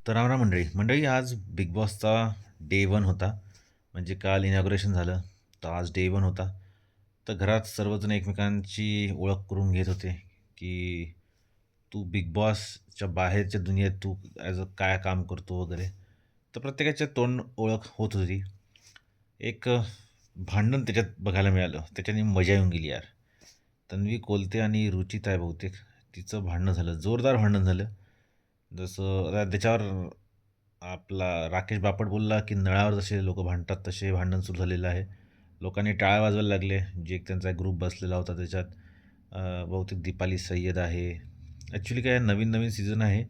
तर राम राम मंडळी आज बिग बॉसचा डे वन होता. म्हणजे काल इनॉग्रेशन झालं, तर आज डे वन होता. तर घरात सर्वजण एकमेकांची ओळख करून घेत होते, की तू बिग बॉसच्या बाहेरच्या दुनियेत तू ॲज अ काय काम करतो वगैरे. तर प्रत्येकाच्या तोंड ओळख होत होती. एक भांडण त्याच्यात बघायला मिळालं. त्याच्याने मजा येऊन गेली यार. तन्वी कोलते आणि रुचिता आहे बहुतेक, तिचं भांडणं झालं, जोरदार भांडण झालं. जसं आता त्याच्यावर आपला राकेश बापट बोलला, की नळावर जसे लोक भांडतात तसे भांडण सुरू झालेलं आहे. लोकांनी टाळ्या वाजवायला लागले. जे एक त्यांचा ग्रुप बसलेला होता त्याच्यात बहुतेक दीपाली सय्यद आहे. ॲक्च्युली काय नवीन नवीन सीझन आहे,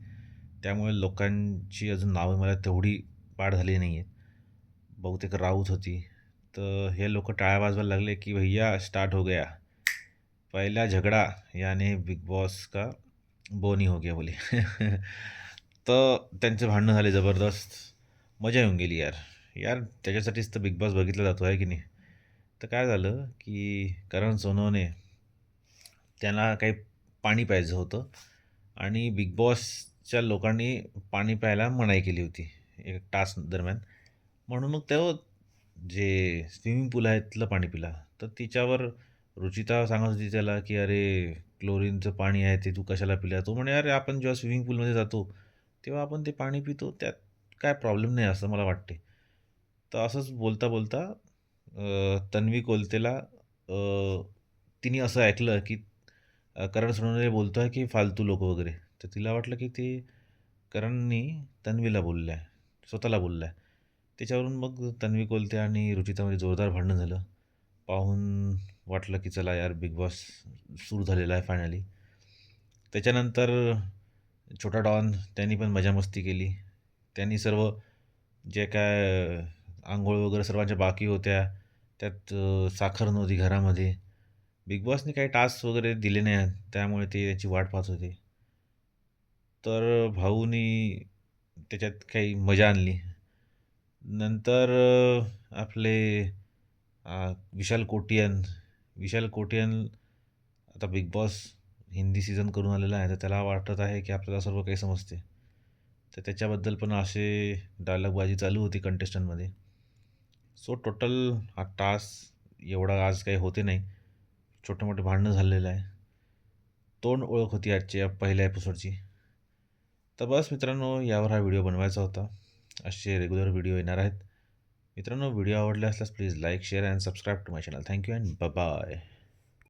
त्यामुळे लोकांची अजून नावं मला तेवढी पाठ झाली नाही आहेत. बहुतेक राऊत होती. तर हे लोक टाळ्या वाजवायला लागले, की भैया स्टार्ट हो गया, पहिला झगडा यानी बिग बॉस का बोनी हो गया बोले. तर त्यांचे भांडणं झाले जबरदस्त. मजा येऊन गेली यार. यार त्याच्यासाठीच तर बिग बॉस बघितला जातो आहे की नाही. तर काय झालं, की करण सोनवणे त्यांना काही पाणी प्यायचं होतं आणि बिग बॉसच्या लोकांनी पाणी प्यायला मनाई केली होती एक टास्क दरम्यान. म्हणून मग तो जे स्विमिंग पूल आहे तिथलं पाणी पिला. तर तिच्यावर रुचिता सांगत होती त्याला, की "अरे, क्लोरीनचं पाणी आहे ते तू कशाला पिलं?" तो म्हणे, "अरे, आपण जेव्हा स्विमिंग पूलमध्ये जातो, तेव्हा आपण ते पाणी पितो. त्यात काय प्रॉब्लेम नाही असं मला वाटते." तर असंच बोलता बोलता तन्वी कोलतेला तिने असं ऐकलं, की करण सोनवणे बोलतो आहे, की फालतू लोक वगैरे. तर तिला वाटलं, की ते करणनी तन्वीला बोललं आहे, स्वतःला बोललं आहे. त्याच्यावरून मग तन्वी कोलते आणि रुचितामध्ये जोरदार भांडण झालं. पाहून वाटलं, की चला यार बिग बॉस सुरू झालेला आहे फायनली. त्याच्यानंतर छोटा डॉन त्यांनी पण मजा मस्ती केली. त्यांनी सर्व जे काय अंघोळ वगैरे सर्वांच्या बाकी होत्या, त्यात साखर नव्हती घरामध्ये. बिग बॉसने काही टास्क वगैरे दिले नाही आहेत, त्यामुळे ते याची वाट पाहत होते. तर भाऊनी त्याच्यात काही मजा आणली. नंतर आपले विशाल कोटियन विशाल कोटियन आता बिग बॉस हिंदी सीझन करून आलेला आहे, तर त्याला वाटत आहे की आपल्याला सर्व काही समजते. तर त्याच्याबद्दल पण असे डायलॉगबाजी चालू होती कंटेस्टंटमध्ये. सो टोटल हा टास्क एवढा आज काही होते नाही. छोटे मोठे भांडणं झालेलं आहे. तोंड ओळख होती आजची या पहिल्या एपिसोडची. तर बस मित्रांनो, यावर हा व्हिडिओ बनवायचा होता. असे रेग्युलर व्हिडिओ येणार आहेत. मित्रांनो, व्हिडिओ आवडले असल्यास please like share and subscribe to my channel. Thank you and bye.